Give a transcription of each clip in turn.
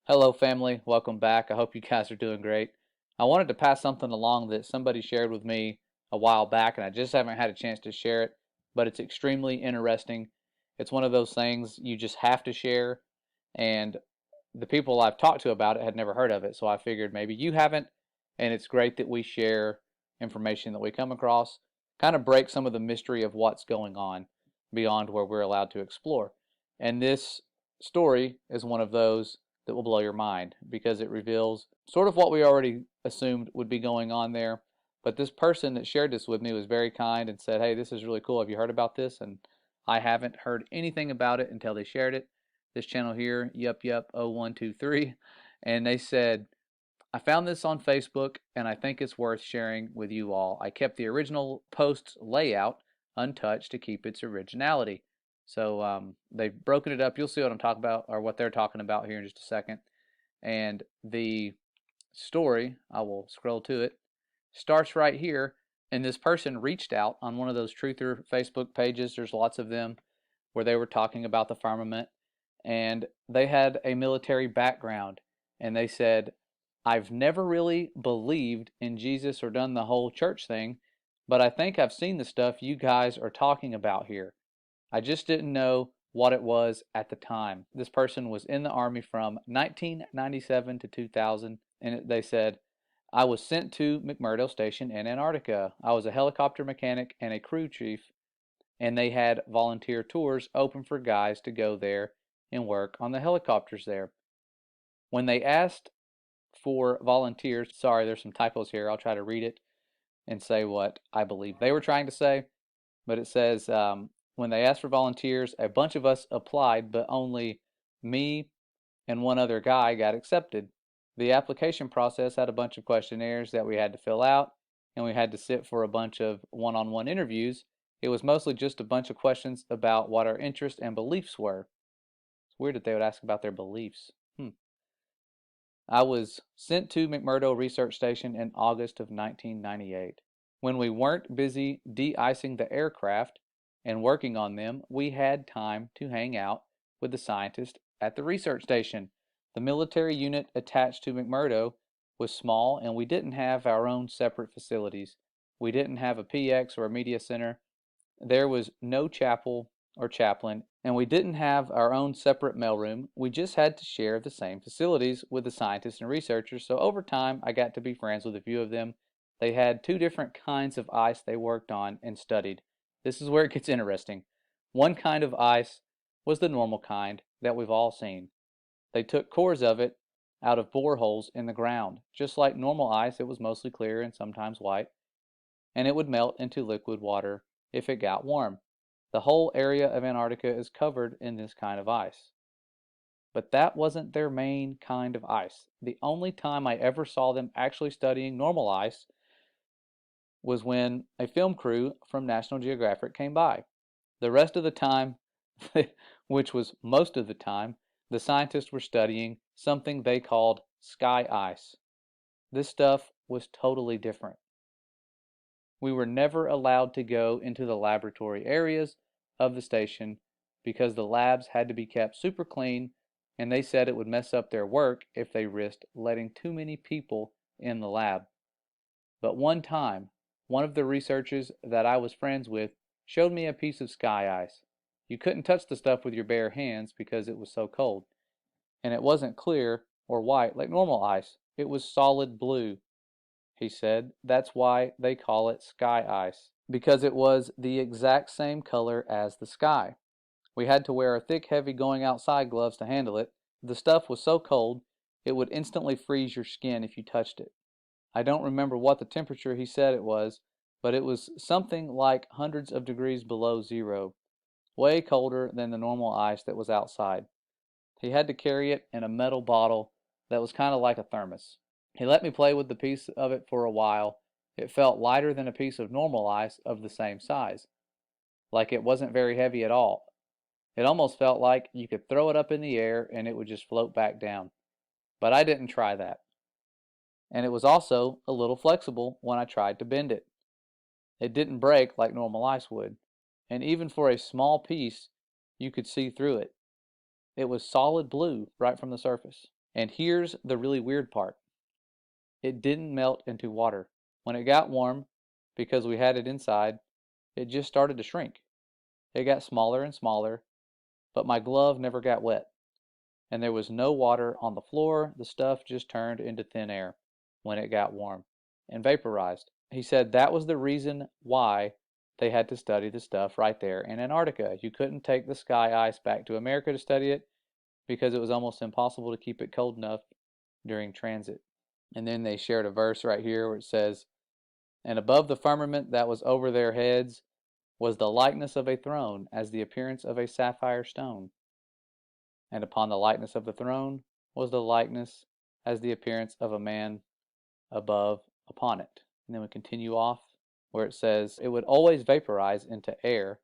Hello, family. Welcome back. I hope you guys are doing great. I wanted to pass something along that somebody shared with me a while back, and I just haven't had a chance to share it, but it's extremely interesting. It's one of those things you just have to share, and the people I've talked to about it had never heard of it, so I figured maybe you haven't, and it's great that we share information that we come across, kind of break some of the mystery of what's going on beyond where we're allowed to explore. And this story is one of those that will blow your mind because it reveals sort of what we already assumed would be going on there. But this person that shared this with me was very kind and said, "Hey, this is really cool. Have you heard about this?" And I haven't heard anything about it until they shared it. This channel here, Yup 0123, and they said, "I found this on Facebook and I think it's worth sharing with you all. I kept the original post's layout untouched to keep its originality." So they've broken it up. You'll see what I'm talking about, or what they're talking about here in just a second. And the story, I will scroll to it, starts right here. And this person reached out on one of those truther Facebook pages. There's lots of them where they were talking about the firmament. And they had a military background. And they said, "I've never really believed in Jesus or done the whole church thing, but I think I've seen the stuff you guys are talking about here. I just didn't know what it was at the time." This person was in the Army from 1997 to 2000, and they said, "I was sent to McMurdo Station in Antarctica. I was a helicopter mechanic and a crew chief, and they had volunteer tours open for guys to go there and work on the helicopters there. When they asked for volunteers," sorry, there's some typos here. I'll try to read it and say what I believe they were trying to say. But it says, when they asked for volunteers, a bunch of us applied, but only me and one other guy got accepted. The application process had a bunch of questionnaires that we had to fill out, and we had to sit for a bunch of one-on-one interviews. It was mostly just a bunch of questions about what our interests and beliefs were. It's weird that they would ask about their beliefs. I was sent to McMurdo Research Station in August of 1998. When we weren't busy de-icing the aircraft and working on them, we had time to hang out with the scientists at the research station. The military unit attached to McMurdo was small, and we didn't have our own separate facilities. We didn't have a PX or a media center. There was no chapel or chaplain, and we didn't have our own separate mailroom. We just had to share the same facilities with the scientists and researchers, so over time I got to be friends with a few of them. They had two different kinds of ice they worked on and studied. This is where it gets interesting. One kind of ice was the normal kind that we've all seen. They took cores of it out of boreholes in the ground. Just like normal ice, it was mostly clear and sometimes white, and it would melt into liquid water if it got warm. The whole area of Antarctica is covered in this kind of ice. But that wasn't their main kind of ice. The only time I ever saw them actually studying normal ice was when a film crew from National Geographic came by. The rest of the time, which was most of the time, the scientists were studying something they called sky ice. This stuff was totally different. We were never allowed to go into the laboratory areas of the station because the labs had to be kept super clean, and they said it would mess up their work if they risked letting too many people in the lab. But one time, one of the researchers that I was friends with showed me a piece of sky ice. You couldn't touch the stuff with your bare hands because it was so cold. And it wasn't clear or white like normal ice. It was solid blue. He said that's why they call it sky ice, because it was the exact same color as the sky. We had to wear thick, heavy going outside gloves to handle it. The stuff was so cold, it would instantly freeze your skin if you touched it. I don't remember what the temperature he said it was, but it was something like hundreds of degrees below zero, way colder than the normal ice that was outside. He had to carry it in a metal bottle that was kind of like a thermos. He let me play with the piece of it for a while. It felt lighter than a piece of normal ice of the same size, like it wasn't very heavy at all. It almost felt like you could throw it up in the air and it would just float back down. But I didn't try that. And it was also a little flexible when I tried to bend it. It didn't break like normal ice would. And even for a small piece, you could see through it. It was solid blue right from the surface. And here's the really weird part. It didn't melt into water. When it got warm, because we had it inside, it just started to shrink. It got smaller and smaller, but my glove never got wet. And there was no water on the floor. The stuff just turned into thin air when it got warm and vaporized. He said that was the reason why they had to study the stuff right there in Antarctica. You couldn't take the sky ice back to America to study it because it was almost impossible to keep it cold enough during transit. And then they shared a verse right here where it says, "And above the firmament that was over their heads was the likeness of a throne, as the appearance of a sapphire stone. And upon the likeness of the throne was the likeness as the appearance of a man above upon it." And then we continue off where it says it would always vaporize into air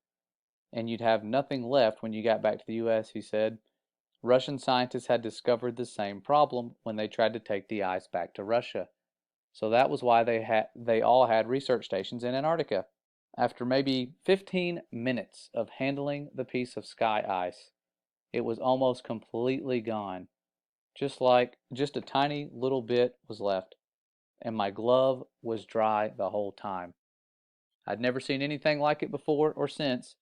and you'd have nothing left when you got back to the US, he said. Russian scientists had discovered the same problem when they tried to take the ice back to Russia. So that was why they all had research stations in Antarctica. After maybe 15 minutes of handling the piece of sky ice, it was almost completely gone. Just a tiny little bit was left, and my glove was dry the whole time. I'd never seen anything like it before or since,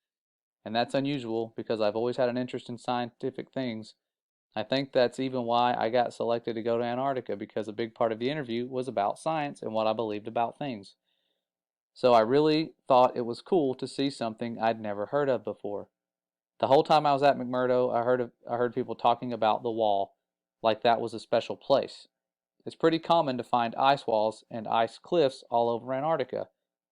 and that's unusual because I've always had an interest in scientific things. I think that's even why I got selected to go to Antarctica, because a big part of the interview was about science and what I believed about things. So I really thought it was cool to see something I'd never heard of before. The whole time I was at McMurdo, I heard people talking about the wall like that was a special place. It's pretty common to find ice walls and ice cliffs all over Antarctica.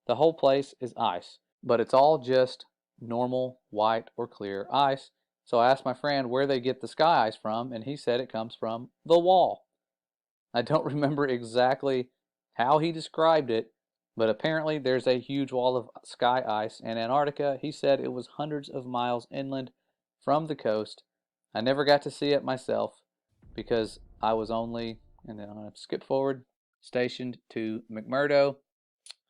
The whole place is ice, but it's all just normal white or clear ice. So I asked my friend where they get the sky ice from, and he said it comes from the wall. I don't remember exactly how he described it, but apparently there's a huge wall of sky ice in Antarctica. He said it was hundreds of miles inland from the coast. I never got to see it myself because I was only, and then I'm going to skip forward, stationed to McMurdo.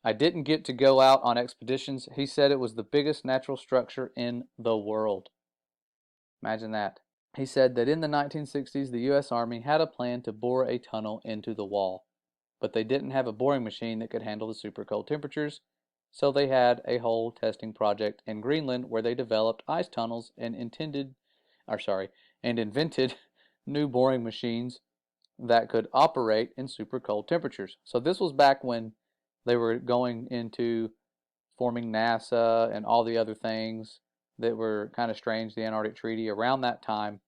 I didn't get to go out on expeditions. He said it was the biggest natural structure in the world. Imagine that. He said that in the 1960s, the U.S. Army had a plan to bore a tunnel into the wall, but they didn't have a boring machine that could handle the super cold temperatures, so they had a whole testing project in Greenland where they developed ice tunnels and invented new boring machines that could operate in super cold temperatures. So this was back when they were going into forming NASA and all the other things that were kind of strange, the Antarctic Treaty, around that time,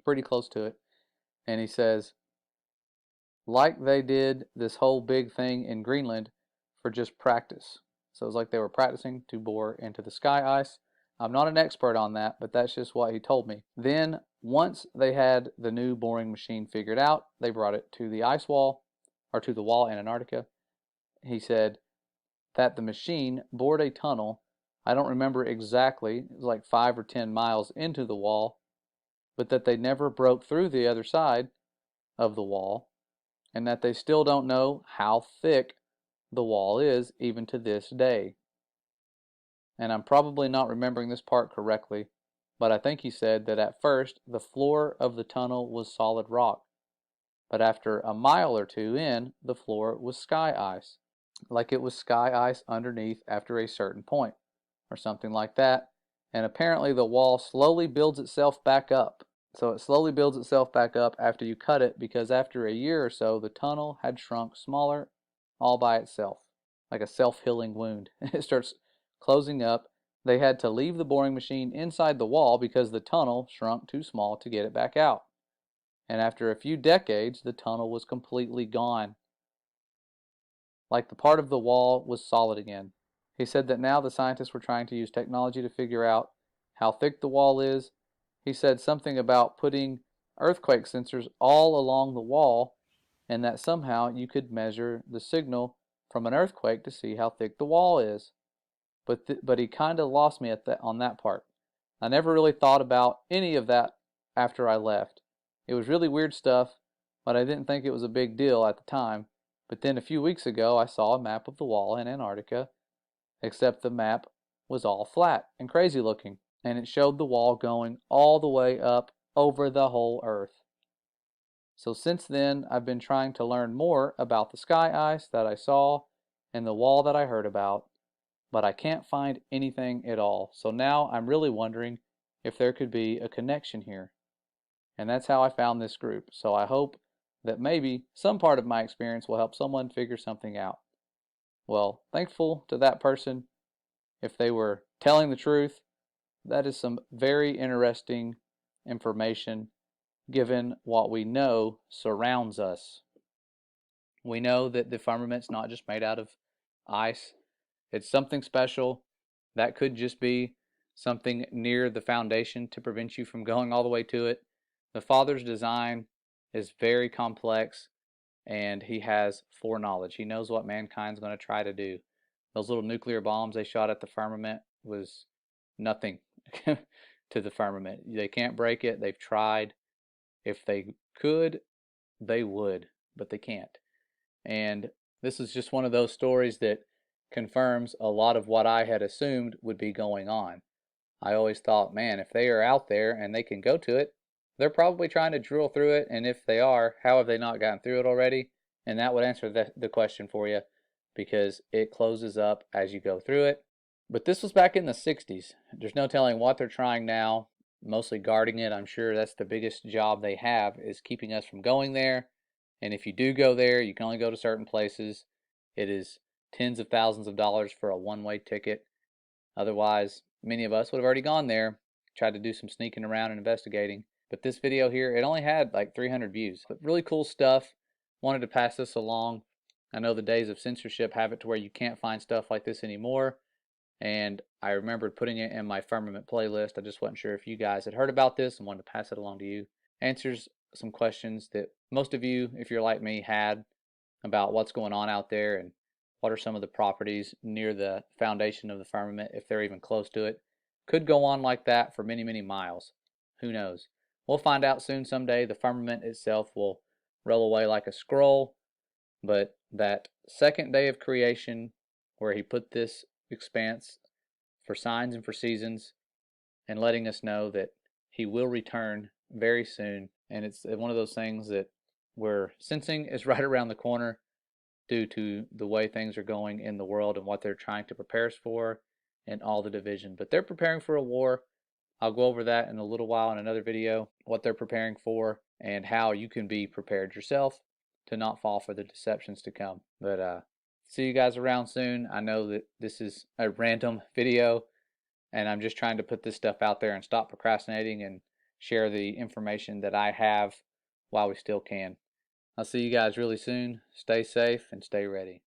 pretty close to it. And he says, like they did this whole big thing in Greenland for just practice. So it's like they were practicing to bore into the sky ice. I'm not an expert on that, but that's just what he told me. Then, once they had the new boring machine figured out, they brought it to the ice wall, or to the wall in Antarctica. He said that the machine bored a tunnel. I don't remember exactly, it was like 5 or 10 miles into the wall, but that they never broke through the other side of the wall, and that they still don't know how thick the wall is even to this day. And I'm probably not remembering this part correctly, but I think he said that at first the floor of the tunnel was solid rock, but after a mile or two in, the floor was sky ice, like it was sky ice underneath after a certain point, or something like that. And apparently the wall slowly builds itself back up. So it slowly builds itself back up after you cut it, because after a year or so, the tunnel had shrunk smaller all by itself, like a self-healing wound. It starts closing up. They had to leave the boring machine inside the wall because the tunnel shrunk too small to get it back out. And after a few decades, the tunnel was completely gone, like the part of the wall was solid again. He said that now the scientists were trying to use technology to figure out how thick the wall is. He said something about putting earthquake sensors all along the wall, and that somehow you could measure the signal from an earthquake to see how thick the wall is. But he kind of lost me on that part. I never really thought about any of that after I left. It was really weird stuff, but I didn't think it was a big deal at the time. But then a few weeks ago, I saw a map of the wall in Antarctica, except the map was all flat and crazy looking, and it showed the wall going all the way up over the whole Earth. So since then, I've been trying to learn more about the sky ice that I saw and the wall that I heard about, but I can't find anything at all. So now I'm really wondering if there could be a connection here. And that's how I found this group. So I hope that maybe some part of my experience will help someone figure something out. Well, thankful to that person. If they were telling the truth, that is some very interesting information given what we know surrounds us. We know that the firmament's not just made out of ice. It's something special. That could just be something near the foundation to prevent you from going all the way to it. The Father's design is very complex, and he has foreknowledge. He knows what mankind's going to try to do. Those little nuclear bombs they shot at the firmament was nothing to the firmament. They can't break it. They've tried. If they could, they would, but they can't. And this is just one of those stories that confirms a lot of what I had assumed would be going on. I always thought, man, if they are out there and they can go to it, they're probably trying to drill through it. And if they are, how have they not gotten through it already? And that would answer the question for you, because it closes up as you go through it. But this was back in the 60s. There's no telling what they're trying now, mostly guarding it. I'm sure that's the biggest job they have, is keeping us from going there. And if you do go there, you can only go to certain places. It is tens of thousands of dollars for a one-way ticket. Otherwise, many of us would have already gone there, tried to do some sneaking around and investigating. But this video here, it only had like 300 views. But really cool stuff. Wanted to pass this along. I know the days of censorship have it to where you can't find stuff like this anymore. And I remembered putting it in my Firmament playlist. I just wasn't sure if you guys had heard about this and wanted to pass it along to you. Answers some questions that most of you, if you're like me, had about what's going on out there and what are some of the properties near the foundation of the firmament, if they're even close to it. Could go on like that for many, many miles. Who knows? We'll find out soon someday. The firmament itself will roll away like a scroll, but that second day of creation, where he put this expanse for signs and for seasons, and letting us know that he will return very soon. And it's one of those things that we're sensing is right around the corner due to the way things are going in the world and what they're trying to prepare us for and all the division. But they're preparing for a war. I'll go over that in a little while in another video, what they're preparing for and how you can be prepared yourself to not fall for the deceptions to come. But see you guys around soon. I know that this is a random video, and I'm just trying to put this stuff out there and stop procrastinating and share the information that I have while we still can. I'll see you guys really soon. Stay safe and stay ready.